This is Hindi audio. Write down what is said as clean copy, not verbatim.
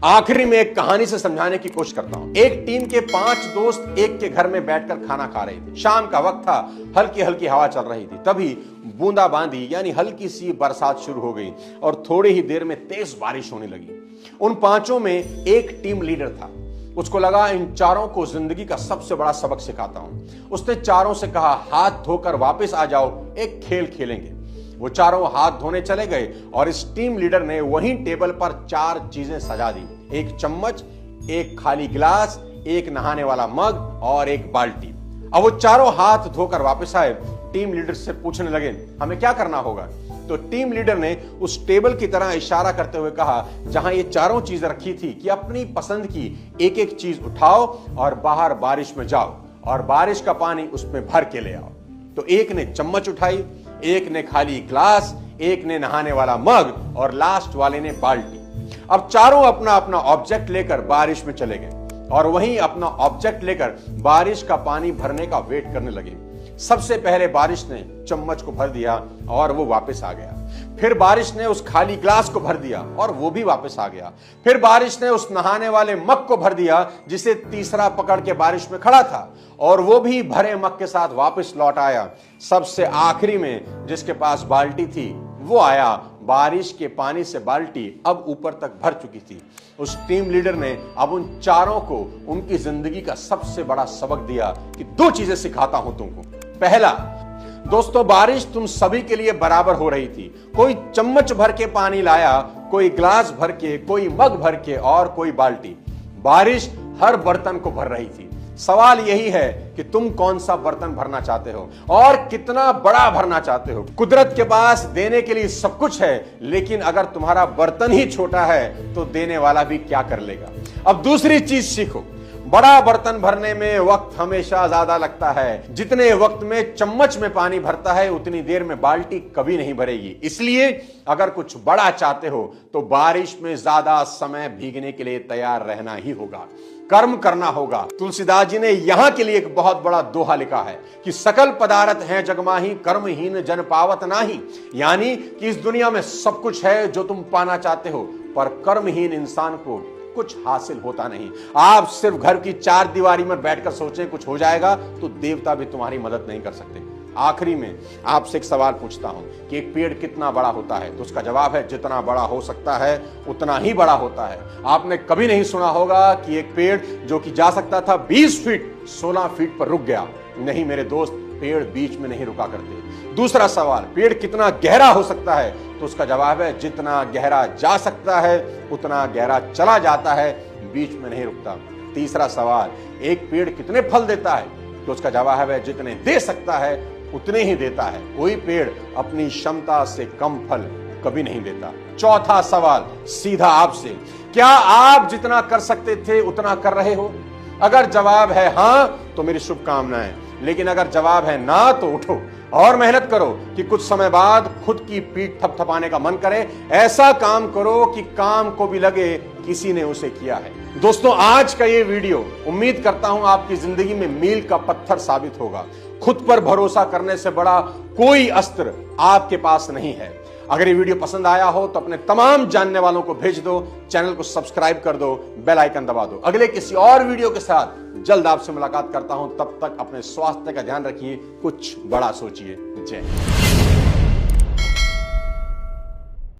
आखिरी में एक कहानी से समझाने की कोशिश करता हूं। एक टीम के 5 दोस्त एक के घर में बैठकर खाना खा रहे थे। शाम का वक्त था, हल्की हल्की हवा चल रही थी। तभी बूंदाबांदी यानी हल्की सी बरसात शुरू हो गई और थोड़ी ही देर में तेज बारिश होने लगी। उन 5 में एक टीम लीडर था। उसको लगा इन चारों को जिंदगी का सबसे बड़ा सबक सिखाता हूं। उसने चारों से कहा, हाथ धोकर वापस आ जाओ, एक खेल खेलेंगे। वो चारों हाथ धोने चले गए और इस टीम लीडर ने वहीं टेबल पर 4 चीजें सजा दी। एक चम्मच, एक खाली गिलास, एक नहाने वाला मग और एक बाल्टी। अब वो चारों हाथ धोकर वापस आए। टीम लीडर से पूछने लगे, हमें क्या करना होगा? तो टीम लीडर ने उस टेबल की तरह इशारा करते हुए कहा, जहां ये चारों चीजें रखी थी, कि अपनी पसंद की एक एक चीज उठाओ और बाहर बारिश में जाओ और बारिश का पानी उसमें भर के ले आओ। तो एक ने चम्मच उठाई, एक ने खाली ग्लास, एक ने नहाने वाला मग और लास्ट वाले ने बाल्टी। अब चारों अपना अपना ऑब्जेक्ट लेकर बारिश में चले गए और वहीं अपना ऑब्जेक्ट लेकर बारिश का पानी भरने का वेट करने लगे। सबसे पहले बारिश ने चम्मच को भर दिया और वो वापस आ गया। फिर बारिश ने उस खाली ग्लास को भर दिया और वो भी वापस आ गया। फिर बारिश ने उस नहाने वाले मग को भर दिया, जिसे तीसरा पकड़ के बारिश में खड़ा था, और वो भी भरे मग के साथ वापस लौट आया। सबसे आखिरी में जिसके पास बाल्टी थी वो आया। बारिश के पानी से बाल्टी अब ऊपर तक भर चुकी थी। उस टीम लीडर ने अब उन चारों को उनकी जिंदगी का सबसे बड़ा सबक दिया कि 2 चीजें सिखाता हूं तुमको। पहला, दोस्तों, बारिश तुम सभी के लिए बराबर हो रही थी। कोई चम्मच भर के पानी लाया, कोई ग्लास भर के, कोई मग भर के और कोई बाल्टी। बारिश हर बर्तन को भर रही थी। सवाल यही है कि तुम कौन सा बर्तन भरना चाहते हो और कितना बड़ा भरना चाहते हो। कुदरत के पास देने के लिए सब कुछ है, लेकिन अगर तुम्हारा बर्तन ही छोटा है तो देने वाला भी क्या कर लेगा। अब दूसरी चीज सीखो। बड़ा बर्तन भरने में वक्त हमेशा ज्यादा लगता है। जितने वक्त में चम्मच में पानी भरता है, उतनी देर में बाल्टी कभी नहीं भरेगी। इसलिए अगर कुछ बड़ा चाहते हो तो बारिश में ज्यादा समय भीगने के लिए तैयार रहना ही होगा, कर्म करना होगा। तुलसीदास जी ने यहां के लिए एक बहुत बड़ा दोहा लिखा है कि सकल पदार्थ हैं जगमाही, कर्महीन जन पावत नाही। यानी कि इस दुनिया में सब कुछ है जो तुम पाना चाहते हो, पर कर्महीन इंसान को कुछ हासिल होता नहीं। आप सिर्फ घर की 4 दीवारी में बैठकर सोचें कुछ हो जाएगा, तो देवता भी तुम्हारी मदद नहीं कर सकते। आखिरी में आपसे एक सवाल पूछता हूं कि एक पेड़ कितना बड़ा होता है? तो उसका जवाब है, जितना बड़ा हो सकता है उतना ही बड़ा होता है। आपने कभी नहीं सुना होगा कि एक पेड़ जो कि जा सकता था 20 फीट 16 फीट पर रुक गया। नहीं मेरे दोस्त, पेड़ बीच में नहीं रुका करते। दूसरा सवाल, पेड़ कितना गहरा हो सकता है? तो उसका जवाब है, जितना गहरा जा सकता है उतना गहरा चला जाता है, बीच में नहीं रुकता। तीसरा सवाल, एक पेड़ कितने फल देता है? तो उसका जवाब है, जितने दे सकता है उतने ही देता है। कोई पेड़ अपनी क्षमता से कम फल कभी नहीं देता। चौथा सवाल सीधा आपसे, क्या आप जितना कर सकते थे उतना कर रहे हो? अगर जवाब है हां तो मेरी शुभकामनाएं, लेकिन अगर जवाब है ना तो उठो और मेहनत करो कि कुछ समय बाद खुद की पीठ थपथपाने का मन करे। ऐसा काम करो कि काम को भी लगे किसी ने उसे किया है। दोस्तों, आज का ये वीडियो उम्मीद करता हूं आपकी जिंदगी में मील का पत्थर साबित होगा। खुद पर भरोसा करने से बड़ा कोई अस्त्र आपके पास नहीं है। अगर ये वीडियो पसंद आया हो तो अपने तमाम जानने वालों को भेज दो, चैनल को सब्सक्राइब कर दो, बेल आइकन दबा दो। अगले किसी और वीडियो के साथ जल्द आपसे मुलाकात करता हूं। तब तक अपने स्वास्थ्य का ध्यान रखिए, कुछ बड़ा सोचिए। जय हिंद।